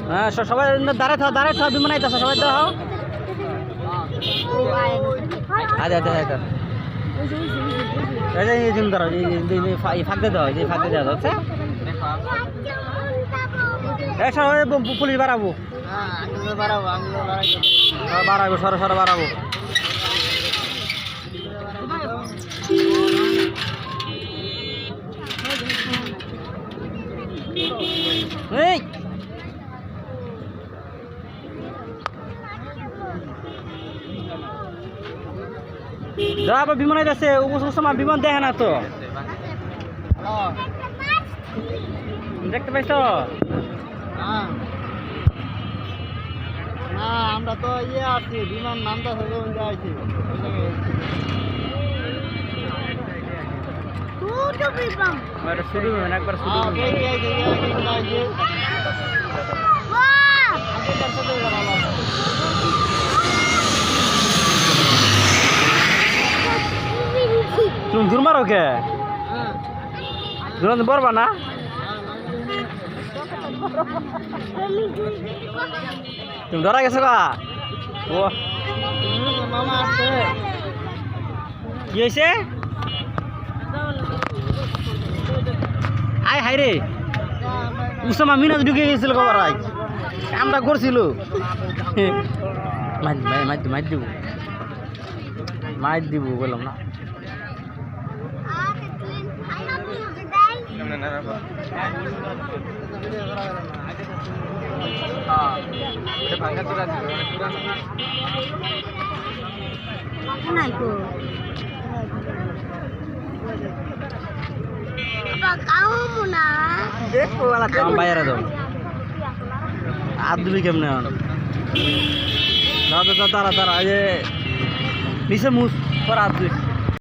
হ্যাঁ সবাই দাঁড়ায় থাও বিমান আইতাছে সবাই দাঁড়াও আচ্ছা আচ্ছা আচ্ছা এই যে এই দিন দাঁড়াও এই ফাঁকতে দাও এই ফাঁকতে দেওয়া হচ্ছে এই সবাই পুলিশ বাড়াবো বাড়াবো সরো বাড়াবো এই আবার বিমান আছে সময় বিমান দেখে না তো দেখতে পাইছ না আমরা তো ইয়ে আছি বিমান নামটা আছি শুরু একবার শুরু তুমি দূর মারো কে দূর বলবা না তুমি ধরা গেছো কা ও কি হয়েছে আয় হাই রে উসামা মিনাজ ঢুকে গেছিল খবর আজ আমরা করছিল মাইর দিব বললাম না বাইরে দাও আর দিবি কেমনে তারা এই যে নিচে মুস পর আর